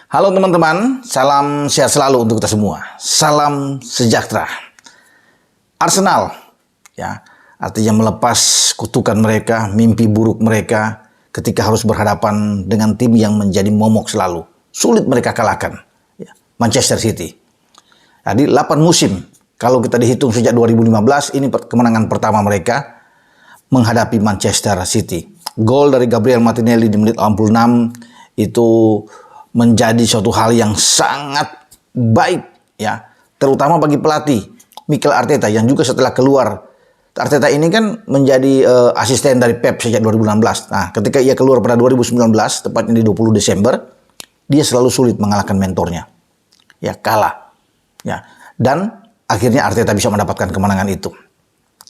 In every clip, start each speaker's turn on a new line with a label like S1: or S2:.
S1: Halo teman-teman, salam sehat selalu untuk kita semua. Salam sejahtera. Arsenal, ya, artinya melepas kutukan mereka, mimpi buruk mereka ketika harus berhadapan dengan tim yang menjadi momok selalu. Sulit mereka kalahkan, ya, Manchester City. Jadi 8 musim, kalau kita dihitung sejak 2015, ini kemenangan pertama mereka menghadapi Manchester City. Gol dari Gabriel Martinelli di menit 86 itu menjadi suatu hal yang sangat baik, ya, terutama bagi pelatih Mikel Arteta yang juga setelah keluar. Arteta ini kan menjadi asisten dari Pep sejak 2016. Nah, ketika ia keluar pada 2019, tepatnya di 20 Desember, dia selalu sulit mengalahkan mentornya. Ya, kalah. Ya, dan akhirnya Arteta bisa mendapatkan kemenangan itu.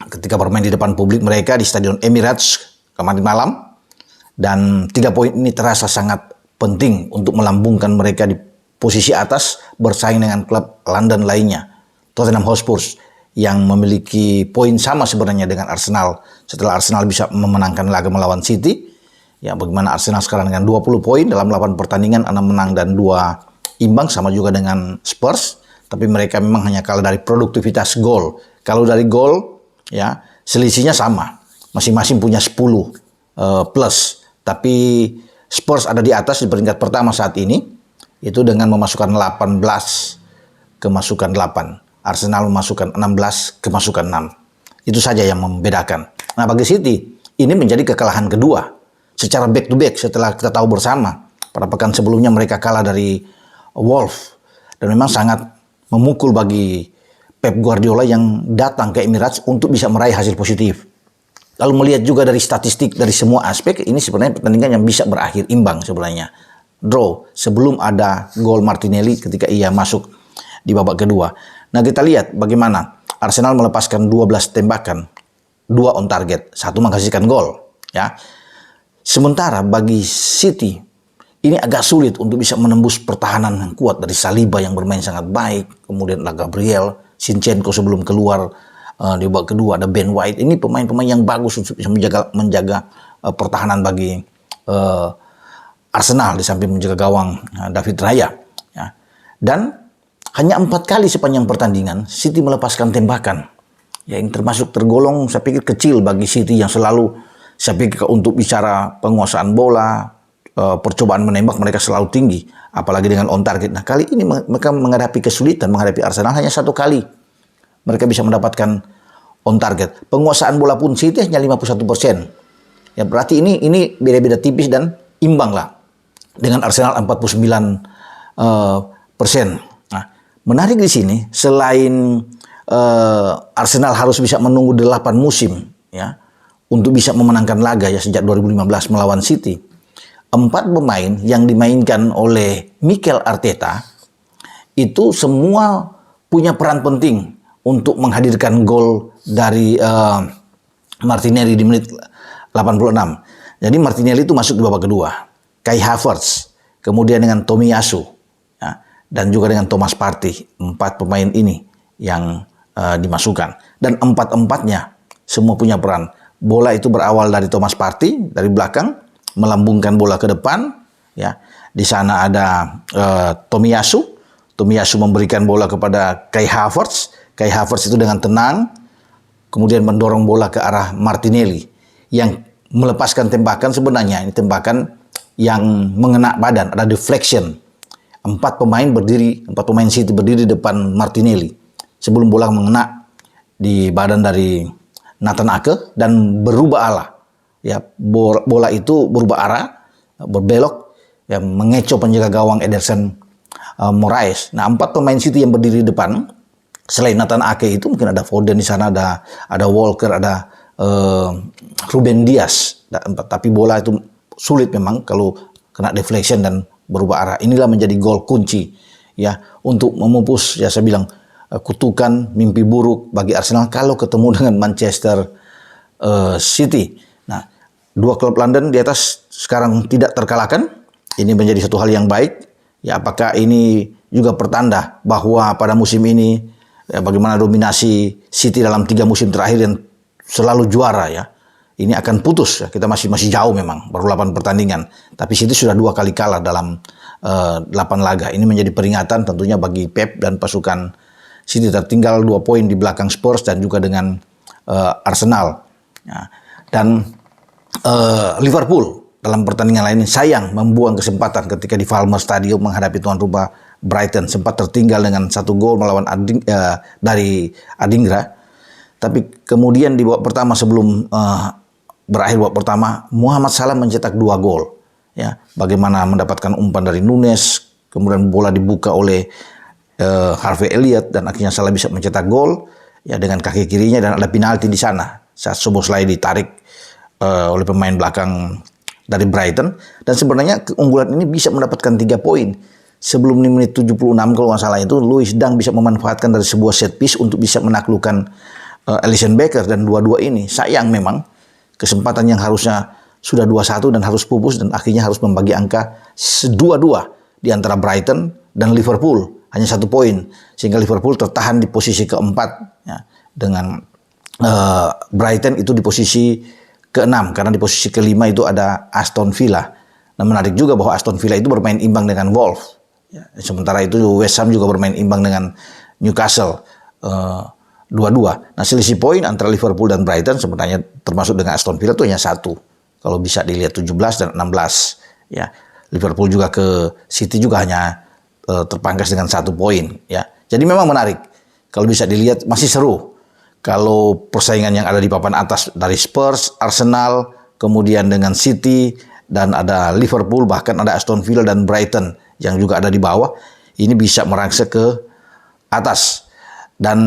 S1: Ketika bermain di depan publik mereka di Stadion Emirates kemarin malam, dan 3 poin ini terasa sangat penting untuk melambungkan mereka di posisi atas bersaing dengan klub London lainnya, Tottenham Hotspur, yang memiliki poin sama sebenarnya dengan Arsenal setelah Arsenal bisa memenangkan laga melawan City. Ya, bagaimana Arsenal sekarang dengan 20 poin dalam 8 pertandingan, 6 menang dan 2 imbang, sama juga dengan Spurs, tapi mereka memang hanya kalah dari produktivitas gol. Kalau dari gol, ya, selisihnya sama, masing-masing punya 10 plus, tapi Spurs ada di atas di peringkat pertama saat ini, itu dengan memasukkan 18 kemasukan 8. Arsenal memasukkan 16 kemasukan 6. Itu saja yang membedakan. Nah, bagi City, ini menjadi kekalahan kedua secara back to back setelah kita tahu bersama. Pada pekan sebelumnya mereka kalah dari Wolves. Dan memang sangat memukul bagi Pep Guardiola yang datang ke Emirates untuk bisa meraih hasil positif. Lalu melihat juga dari statistik dari semua aspek, ini sebenarnya pertandingan yang bisa berakhir imbang sebenarnya. Draw sebelum ada gol Martinelli ketika ia masuk di babak kedua. Nah, kita lihat bagaimana Arsenal melepaskan 12 tembakan, 2 on target, 1 menghasilkan gol. Ya. Sementara bagi City, ini agak sulit untuk bisa menembus pertahanan yang kuat dari Saliba yang bermain sangat baik, kemudian ada Gabriel, Zinchenko sebelum keluar. Di babak kedua ada Ben White. Ini pemain-pemain yang bagus untuk bisa menjaga pertahanan bagi Arsenal di samping menjaga gawang David Raya. Ya. Dan hanya 4 kali sepanjang pertandingan City melepaskan tembakan. Ya, yang termasuk tergolong saya pikir kecil bagi City yang selalu saya pikir untuk bicara penguasaan bola, percobaan menembak mereka selalu tinggi, apalagi dengan on target. Nah, kali ini mereka menghadapi kesulitan menghadapi Arsenal hanya 1 kali. Mereka bisa mendapatkan on target. Penguasaan bola pun City hanya 51%. Ya, berarti ini beda-beda tipis dan imbang lah dengan Arsenal 49%. Nah, menarik di sini selain Arsenal harus bisa menunggu 8 musim, ya, untuk bisa memenangkan laga ya sejak 2015 melawan City. 4 pemain yang dimainkan oleh Mikel Arteta itu semua punya peran penting untuk menghadirkan gol dari Martinelli di menit 86. Jadi Martinelli itu masuk di babak kedua. Kai Havertz, kemudian dengan Tomiyasu, ya, dan juga dengan Thomas Partey. 4 pemain ini yang dimasukkan. Dan 4-empatnya semua punya peran. Bola itu berawal dari Thomas Partey, dari belakang, melambungkan bola ke depan. Ya. Di sana ada Tomiyasu. Tomiyasu memberikan bola kepada Kai Havertz. Kai Havertz itu dengan tenang kemudian mendorong bola ke arah Martinelli yang melepaskan tembakan, sebenarnya ini tembakan yang mengena badan, ada deflection. 4 pemain City berdiri di depan Martinelli sebelum bola mengena di badan dari Nathan Ake dan berubah arah. Ya, bola itu berubah arah, berbelok, ya, mengecoh penjaga gawang Ederson Moraes. Nah, 4 pemain City yang berdiri di depan, selain Nathan Ake itu mungkin ada Foden di sana, ada Walker, ada Ruben Dias. Tapi bola itu sulit memang kalau kena deflection dan berubah arah. Inilah menjadi gol kunci, ya, untuk memupus, ya, saya bilang kutukan mimpi buruk bagi Arsenal kalau ketemu dengan Manchester City. Nah, 2 klub London di atas sekarang tidak terkalahkan. Ini menjadi satu hal yang baik. Ya, apakah ini juga pertanda bahwa pada musim ini, ya, bagaimana dominasi City dalam 3 musim terakhir yang selalu juara, ya, ini akan putus. Ya. Kita masih jauh memang, baru 8 pertandingan. Tapi City sudah 2 kali kalah dalam 8 laga. Ini menjadi peringatan tentunya bagi Pep dan pasukan City, tertinggal 2 poin di belakang Spurs dan juga dengan Arsenal. Ya. Dan Liverpool dalam pertandingan lain sayang membuang kesempatan ketika di Falmer Stadium menghadapi tuan rumah Brighton, sempat tertinggal dengan 1 gol melawan dari Adingra. Tapi kemudian di babak pertama sebelum berakhir babak pertama, Muhammad Salah mencetak 2 gol. Ya, bagaimana mendapatkan umpan dari Nunes, kemudian bola dibuka oleh Harvey Elliott dan akhirnya Salah bisa mencetak gol ya dengan kaki kirinya, dan ada penalti di sana saat Szoboszlai ditarik oleh pemain belakang dari Brighton. Dan sebenarnya keunggulan ini bisa mendapatkan 3 poin. Sebelum di menit 76 kalau nggak salah itu, Lewis Dunk bisa memanfaatkan dari sebuah set piece untuk bisa menaklukkan Alisson Becker, dan 2-2 ini sayang memang kesempatan yang harusnya sudah 2-1 dan harus pupus, dan akhirnya harus membagi angka 2-2 di antara Brighton dan Liverpool, hanya 1 poin, sehingga Liverpool tertahan di posisi keempat ya, dengan Brighton itu di posisi ke-6, karena di posisi ke-5 itu ada Aston Villa. Nah, menarik juga bahwa Aston Villa itu bermain imbang dengan Wolves ya, sementara itu West Ham juga bermain imbang dengan Newcastle 2-2. Nah, selisih poin antara Liverpool dan Brighton sebenarnya termasuk dengan Aston Villa itu hanya 1. Kalau bisa dilihat 17 dan 16 ya. Liverpool juga ke City juga hanya terpangkas dengan 1 poin ya. Jadi memang menarik. Kalau bisa dilihat masih seru. Kalau persaingan yang ada di papan atas dari Spurs, Arsenal, kemudian dengan City, dan ada Liverpool, bahkan ada Aston Villa dan Brighton yang juga ada di bawah, ini bisa merangsek ke atas. Dan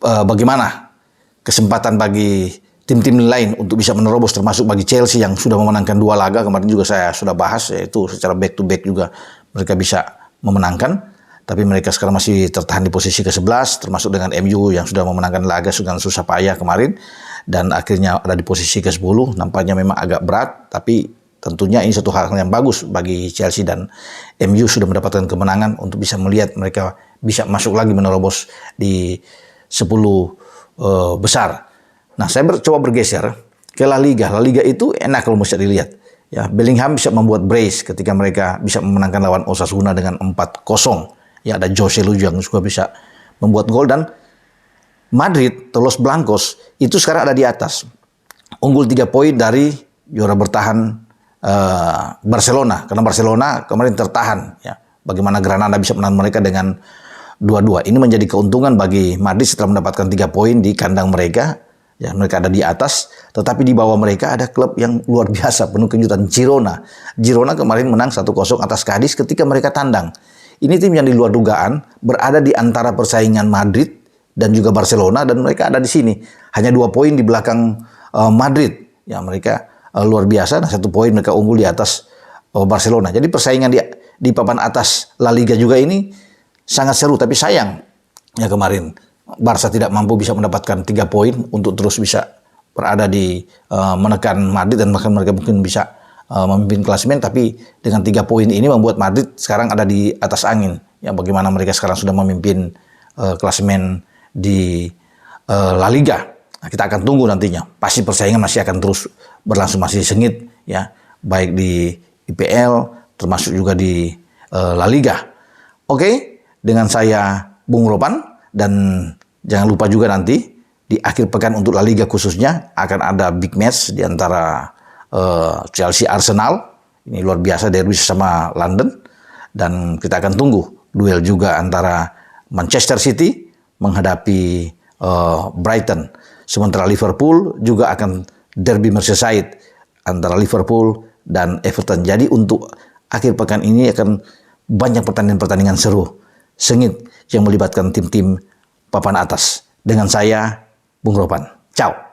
S1: bagaimana kesempatan bagi tim-tim lain untuk bisa menerobos, termasuk bagi Chelsea yang sudah memenangkan 2 laga, kemarin juga saya sudah bahas, yaitu secara back to back juga mereka bisa memenangkan, tapi mereka sekarang masih tertahan di posisi ke-11, termasuk dengan MU yang sudah memenangkan laga dengan susah payah kemarin, dan akhirnya ada di posisi ke-10, nampaknya memang agak berat, tapi tentunya ini satu hal yang bagus bagi Chelsea, dan MU sudah mendapatkan kemenangan untuk bisa melihat mereka bisa masuk lagi menerobos di 10 besar. Nah, saya coba bergeser ke La Liga. La Liga itu enak kalau bisa dilihat. Ya, Bellingham bisa membuat brace ketika mereka bisa memenangkan lawan Osasuna dengan 4-0. Ya, ada Jose Lu yang juga bisa membuat gol, dan Madrid, Los Blancos, itu sekarang ada di atas. Unggul 3 poin dari juara bertahan Barcelona. Karena Barcelona kemarin tertahan. Ya. Bagaimana Granada bisa menang mereka dengan 2-2. Ini menjadi keuntungan bagi Madrid setelah mendapatkan 3 poin di kandang mereka. Ya, mereka ada di atas, tetapi di bawah mereka ada klub yang luar biasa, penuh kejutan, Girona. Girona kemarin menang 1-0 atas Cadiz ketika mereka tandang. Ini tim yang di luar dugaan, berada di antara persaingan Madrid dan juga Barcelona, dan mereka ada di sini. Hanya 2 poin di belakang Madrid. Ya, mereka luar biasa, nah 1 poin mereka unggul di atas Barcelona. Jadi persaingan di papan atas La Liga juga ini sangat seru, tapi sayang ya kemarin Barca tidak mampu bisa mendapatkan 3 poin untuk terus bisa berada di menekan Madrid, dan bahkan mereka mungkin bisa memimpin klasemen. Tapi dengan 3 poin ini membuat Madrid sekarang ada di atas angin. Ya, bagaimana mereka sekarang sudah memimpin klasemen di La Liga. Nah, kita akan tunggu nantinya. Pasti persaingan masih akan terus berlangsung, masih sengit ya, baik di IPL termasuk juga di La Liga. Oke, dengan saya Bung Ropan. Dan jangan lupa juga nanti di akhir pekan untuk La Liga khususnya akan ada big match di antara Chelsea Arsenal. Ini luar biasa, derby sama London. Dan kita akan tunggu duel juga antara Manchester City menghadapi Brighton. Sementara Liverpool juga akan derby Merseyside antara Liverpool dan Everton. Jadi untuk akhir pekan ini akan banyak pertandingan-pertandingan seru, sengit, yang melibatkan tim-tim papan atas. Dengan saya, Bung Ropan. Ciao.